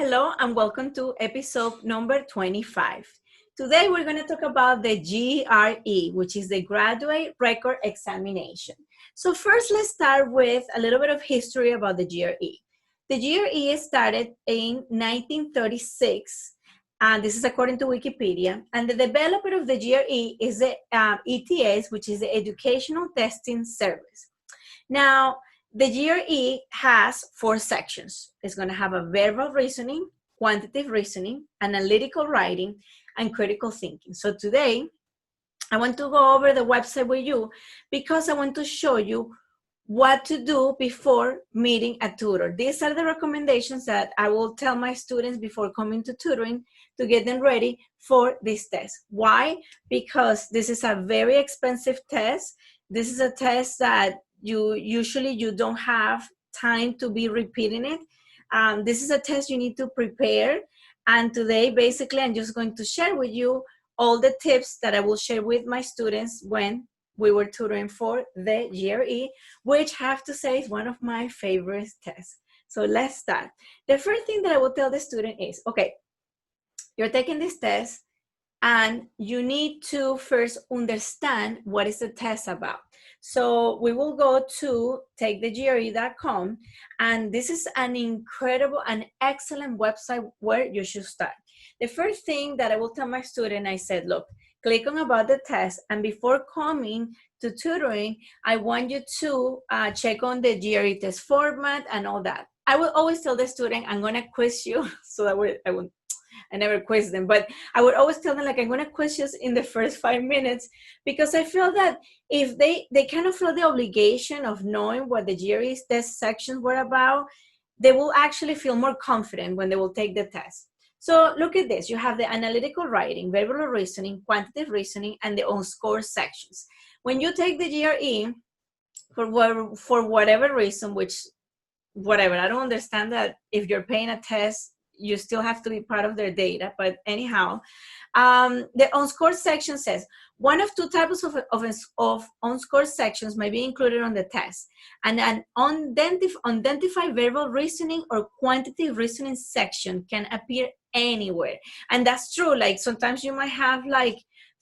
Hello and welcome to episode number 25. Today we're going to talk about the GRE, which is the Graduate Record Examination. So first let's start with a little bit of history about the GRE. The GRE started in 1936, and this is according to Wikipedia, and the developer of the GRE is the ETS, which is the Educational Testing Service. Now, the GRE has 4 sections. It's going to have a verbal reasoning, quantitative reasoning, analytical writing, and critical thinking. So today, I want to go over the website with you because I want to show you what to do before meeting a tutor. These are the recommendations that I will tell my students before coming to tutoring to get them ready for this test. Why? Because this is a very expensive test. This is a test that you don't have time to be repeating it. This is a test you need to prepare. And today, basically, I'm just going to share with you all the tips that I will share with my students when we were tutoring for the GRE, which I have to say is one of my favorite tests. So let's start. The first thing that I will tell the student is, okay, you're taking this test and you need to first understand what is the test about. So we will go to takethegre.com, and this is an incredible and excellent website where you should start. The first thing that I will tell my student, I said, look, click on about the test, and before coming to tutoring, I want you to check on the GRE test format and all that. I will always tell the student, I'm gonna quiz you, so that I never quiz them, but I would always tell them, like, I'm going to quiz you in the first 5 minutes, because I feel that if they kind of feel the obligation of knowing what the GRE test sections were about, they will actually feel more confident when they will take the test. So look at this. You have the analytical writing, verbal reasoning, quantitative reasoning, and the on-score sections. When you take the GRE, for whatever reason, whatever, I don't understand that if you're paying a test, you still have to be part of their data, but anyhow, the on-score section says, one of 2 types of on-score sections may be included on the test, and an unidentified verbal reasoning or quantitative reasoning section can appear anywhere. And that's true. Like sometimes you might have like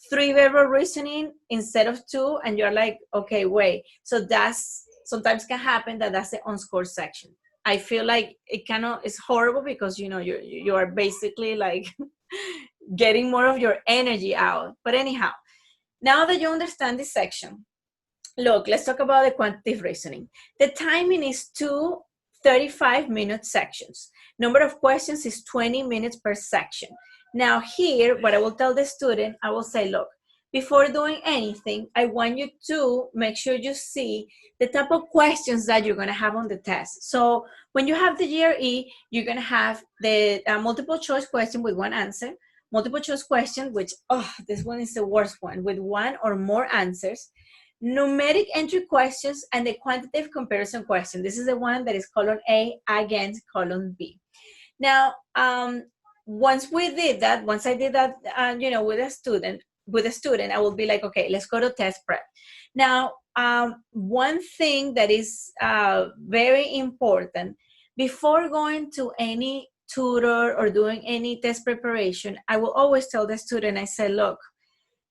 3 verbal reasoning instead of 2, and you're like, okay, wait. So that's sometimes can happen that's the on-score section. I feel like it's horrible because, you know, you are basically like getting more of your energy out. But anyhow, now that you understand this section, look, let's talk about the quantitative reasoning. The timing is 2 35-minute sections. Number of questions is 20 minutes per section. Now here, what I will tell the student, I will say, look, before doing anything, I want you to make sure you see the type of questions that you're going to have on the test. So when you have the GRE, you're going to have the multiple choice question with 1 answer, multiple choice question, which, this one is the worst one, with 1 or more answers, numeric entry questions, and the quantitative comparison question. This is the one that is column A against column B. Now, once I did that, with a student, I will be like, okay, let's go to test prep. Now, one thing that is very important, before going to any tutor or doing any test preparation, I will always tell the student, I say, look,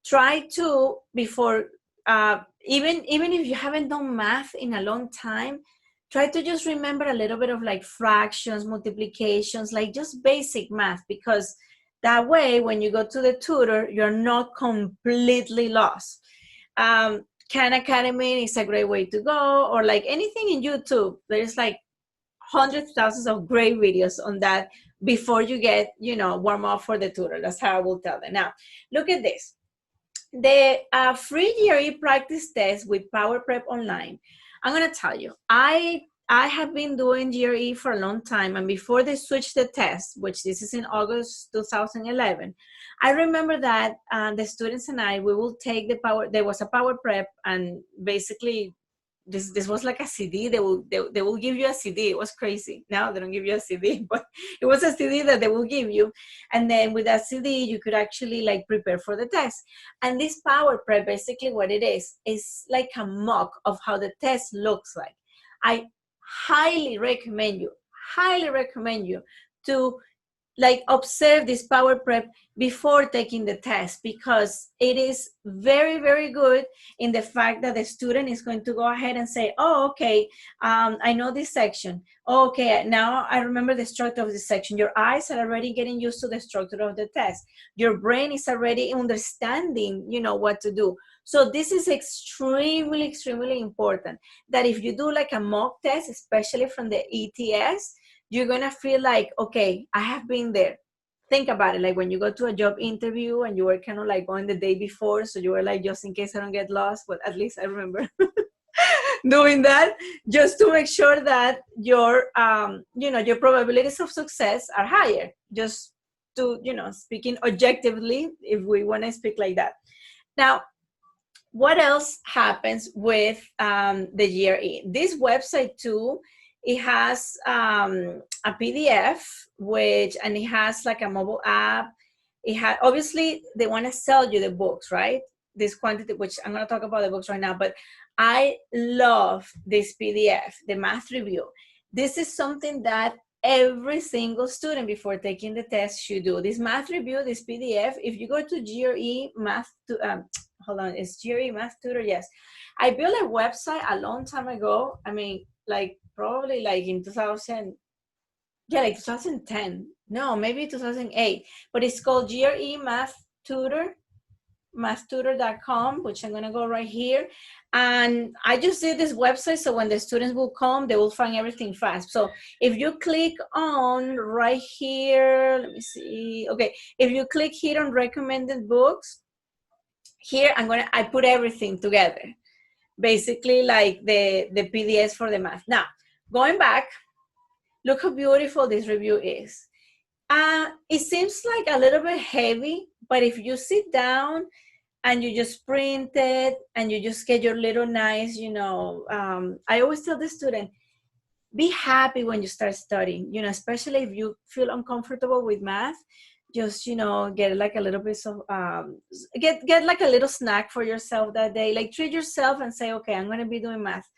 try to, before, even if you haven't done math in a long time, try to just remember a little bit of like fractions, multiplications, like just basic math, because that way, when you go to the tutor, you're not completely lost. Khan Academy is a great way to go, or like anything in YouTube. There's like hundreds of thousands of great videos on that before you get, warm up for the tutor. That's how I will tell them. Now, look at this. The free GRE practice test with Power Prep Online. I'm going to tell you, I have been doing GRE for a long time, and before they switched the test, which this is in August 2011, I remember that the students and I, we will take there was a Power Prep, and basically this was like a CD. They will give you a CD. It was crazy. Now they don't give you a CD, but it was a CD that they will give you, and then with that CD you could actually like prepare for the test. And this Power Prep, basically what it is like a mock of how the test looks like. I highly recommend you to like observe this power prep before taking the test, because it is very, very good in the fact that the student is going to go ahead and say, oh, okay, I know this section. Oh, okay, now I remember the structure of this section. Your eyes are already getting used to the structure of the test. Your brain is already understanding, you know, what to do. So this is extremely, extremely important, that if you do like a mock test, especially from the ETS, you're gonna feel like, okay, I have been there. Think about it, like when you go to a job interview and you were kind of like going the day before, so you were like, just in case I don't get lost, but at least I remember doing that, just to make sure that your, you know, your probabilities of success are higher, just to, you know, speaking objectively, if we wanna speak like that. Now, what else happens with the GRE? This website too, it has a PDF, and it has like a mobile app. It has, obviously they want to sell you the books, right? This quantity, which I'm going to talk about the books right now, but I love this PDF, the math review. This is something that every single student before taking the test should do. This math review, this PDF, if you go to GRE Math, hold on, it's GRE Math Tutor, yes. I built a website a long time ago. I mean, like probably like in 2000, yeah, like 2010. No, maybe 2008. But it's called GRE Math Tutor, mathtutor.com, which I'm gonna go right here. And I just did this website so when the students will come, they will find everything fast. So if you click on right here, let me see. Okay, if you click here on recommended books, here I put everything together. Basically like the PDFs for the math. Now, going back, look how beautiful this review is. It seems like a little bit heavy, but if you sit down and you just print it and you just get your little nice, you know, I always tell the student, be happy when you start studying, you know, especially if you feel uncomfortable with math, just, you know, get like a little bit of, get like a little snack for yourself that day, like treat yourself and say, okay, I'm going to be doing math.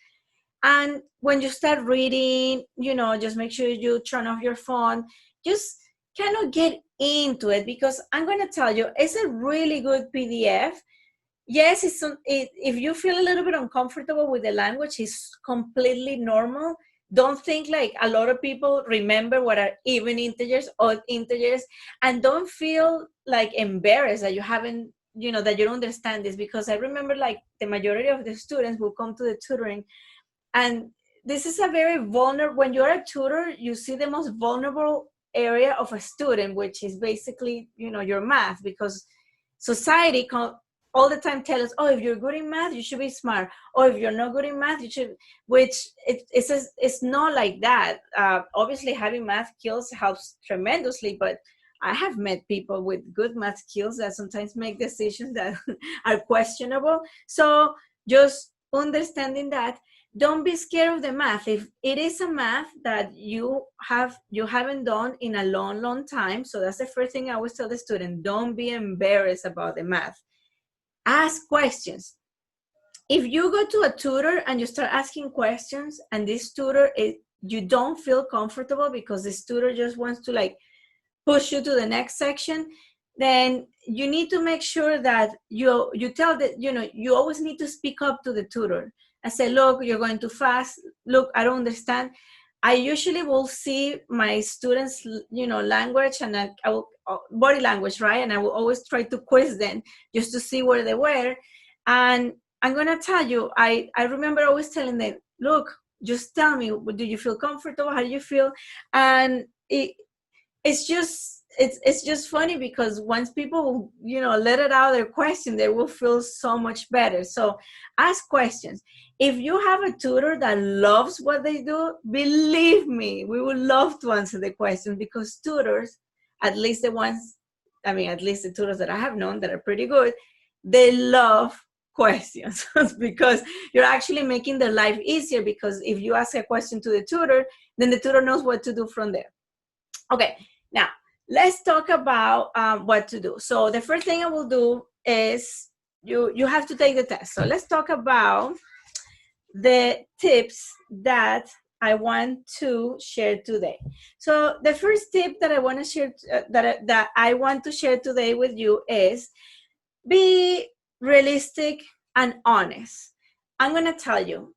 And when you start reading, you know, just make sure you turn off your phone, just kind of get into it, because I'm going to tell you, it's a really good PDF. Yes, if you feel a little bit uncomfortable with the language, it's completely normal. Don't think like a lot of people remember what are even integers, odd integers, and don't feel like embarrassed that you haven't, you know, that you don't understand this, because I remember like the majority of the students will come to the tutoring, and this is a very vulnerable, when you're a tutor, you see the most vulnerable area of a student, which is basically, you know, your math, because society all the time tell us, oh, if you're good in math, you should be smart. Or if you're not good in math, you should, which it's not like that. Obviously, having math skills helps tremendously, but I have met people with good math skills that sometimes make decisions that are questionable. So just understanding that, don't be scared of the math. If it is a math that you haven't done in a long, long time, so that's the first thing I always tell the student, don't be embarrassed about the math. Ask questions. If you go to a tutor and you start asking questions and this tutor, you don't feel comfortable because this tutor just wants to like push you to the next section, then you need to make sure that you tell that, you know, you always need to speak up to the tutor and say, look, you're going too fast. Look, I don't understand. I usually will see my students, you know, language and I will, body language, right? And I will always try to quiz them just to see where they were. And I'm going to tell you, I remember always telling them, look, just tell me, do you feel comfortable? How do you feel? And it's just funny because once people, you know, let it out their question, they will feel so much better. So ask questions. If you have a tutor that loves what they do, believe me, we would love to answer the question, because tutors, at least the ones, I mean, at least the tutors that I have known that are pretty good, they love questions because you're actually making their life easier, because if you ask a question to the tutor, then the tutor knows what to do from there. Okay, now let's talk about what to do. So the first thing I will do is you have to take the test. So let's talk about the tips that I want to share today. So the first tip that I want to share, that I want to share today with you is be realistic and honest. I'm going to tell you,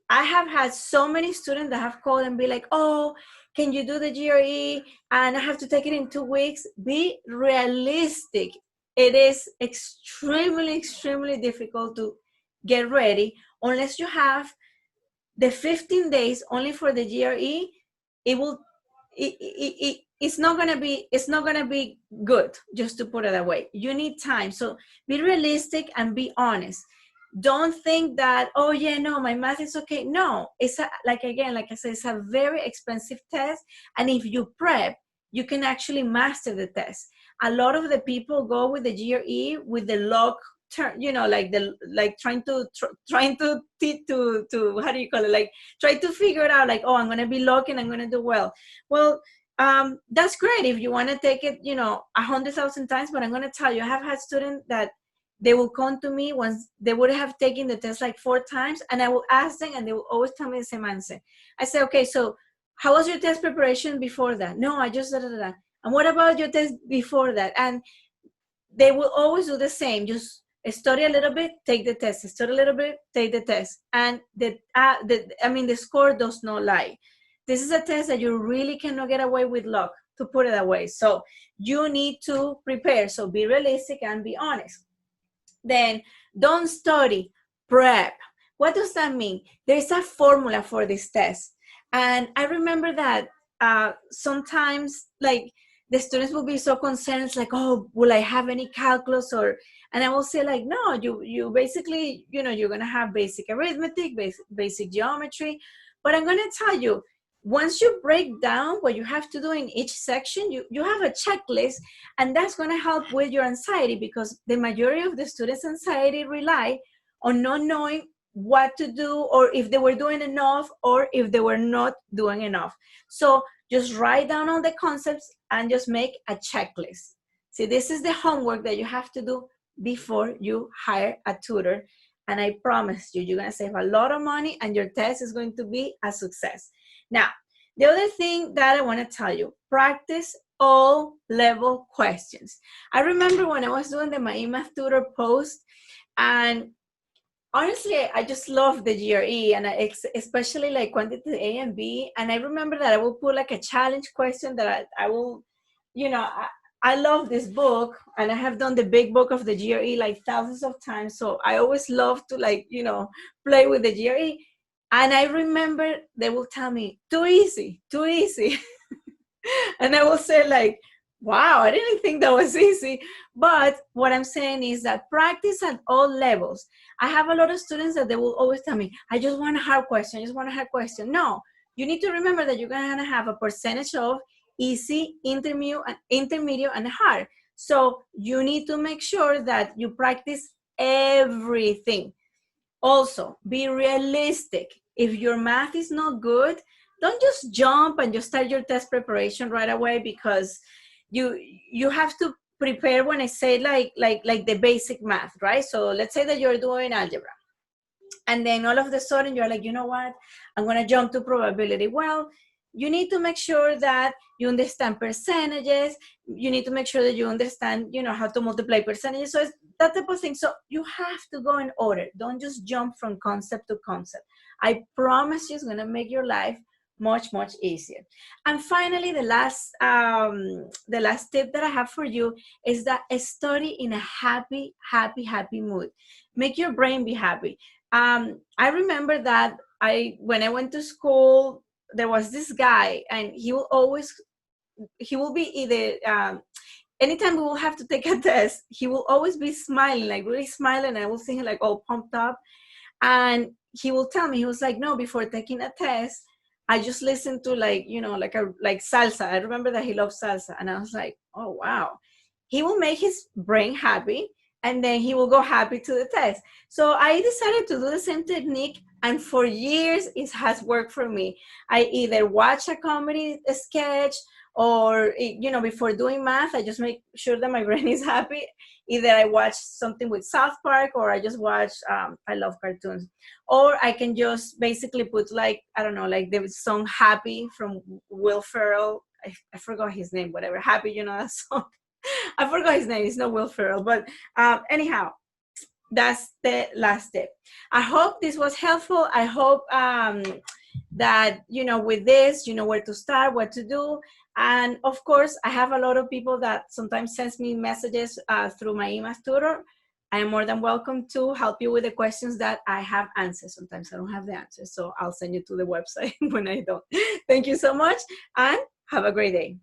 I have had so many students that have called and be like, oh, can you do the GRE? And I have to take it in 2 weeks. Be realistic. It is extremely, extremely difficult to get ready unless you have the 15 days only for the GRE. It's not gonna be good, just to put it away. You need time. So be realistic and be honest. Don't think that, oh yeah, no, my math is okay. No, it's like I said, it's a very expensive test. And if you prep, you can actually master the test. A lot of the people go with the GRE with the luck turn, like trying to how do you call it? Like try to figure it out, like, oh, I'm going to be lucky and I'm going to do well. Well, that's great if you want to take it, 100,000 times, but I'm going to tell you, I have had students that they will come to me once they would have taken the test like 4 times, and I will ask them and they will always tell me the same answer. I say, okay, so how was your test preparation before that? No, I just da. And what about your test before that? And they will always do the same. Just study a little bit, take the test. Study a little bit, take the test. And the score does not lie. This is a test that you really cannot get away with luck, to put it away. So you need to prepare. So be realistic and be honest. Then don't study, prep. What does that mean? There's a formula for this test. And I remember that sometimes, like, the students will be so concerned. It's like, oh, will I have any calculus? And I will say, like, no, you basically, you're going to have basic arithmetic, basic geometry. But I'm going to tell you, once you break down what you have to do in each section, you have a checklist, and that's going to help with your anxiety, because the majority of the students' anxiety rely on not knowing what to do, or if they were doing enough, or if they were not doing enough. So just write down all the concepts and just make a checklist. See, this is the homework that you have to do before you hire a tutor. And I promise you, you're going to save a lot of money and your test is going to be a success. Now, the other thing that I want to tell you, practice all level questions. I remember when I was doing the My Math Tutor post, and honestly, I just love the GRE, and especially like quantity A and B. And I remember that I will put like a challenge question that I will, I love this book, and I have done the big book of the GRE like thousands of times. So I always love to play with the GRE. And I remember they will tell me, too easy. And I will say, like, wow, I didn't think that was easy. But what I'm saying is that practice at all levels. I have a lot of students that they will always tell me, I just want a hard question. No, you need to remember that you're going to have a percentage of easy, intermediate, and hard. So you need to make sure that you practice everything. Also, be realistic. If your math is not good, don't just jump and just start your test preparation right away, because you have to prepare, when I say like the basic math, right? So let's say that you're doing algebra, and then all of a sudden you're like, you know what? I'm going to jump to probability. Well, you need to make sure that you understand percentages. You need to make sure that you understand, how to multiply percentages. So it's that type of thing. So you have to go in order. Don't just jump from concept to concept. I promise you, it's going to make your life much, much easier. And finally, the last tip that I have for you is that study in a happy mood. Make your brain be happy. I remember that when I went to school, there was this guy, and he will be either, anytime we will have to take a test, he will always be smiling, like really smiling. I will see him like all pumped up. And he will tell me, he was like, no, before taking a test, I just listened to like salsa. I remember that he loves salsa. And I was like, oh, wow. He will make his brain happy, and then he will go happy to the test. So I decided to do the same technique, and for years it has worked for me. I either watch a comedy sketch, or you know, before doing math, I just make sure that my brain is happy. Either I watch something with South Park, or I just watch, I love cartoons, or I can just basically put, like, I don't know, like the song Happy from Will Ferrell. I forgot his name, whatever, Happy, you know that song. I forgot his name, it's not Will Ferrell, but anyhow, that's the last tip. I hope this was helpful. I hope that, you know, with this, you know where to start, what to do. And of course, I have a lot of people that sometimes sends me messages through my Math Tutor. I am more than welcome to help you with the questions that I have answers. Sometimes I don't have the answers, so I'll send you to the website when I don't. Thank you so much, and have a great day.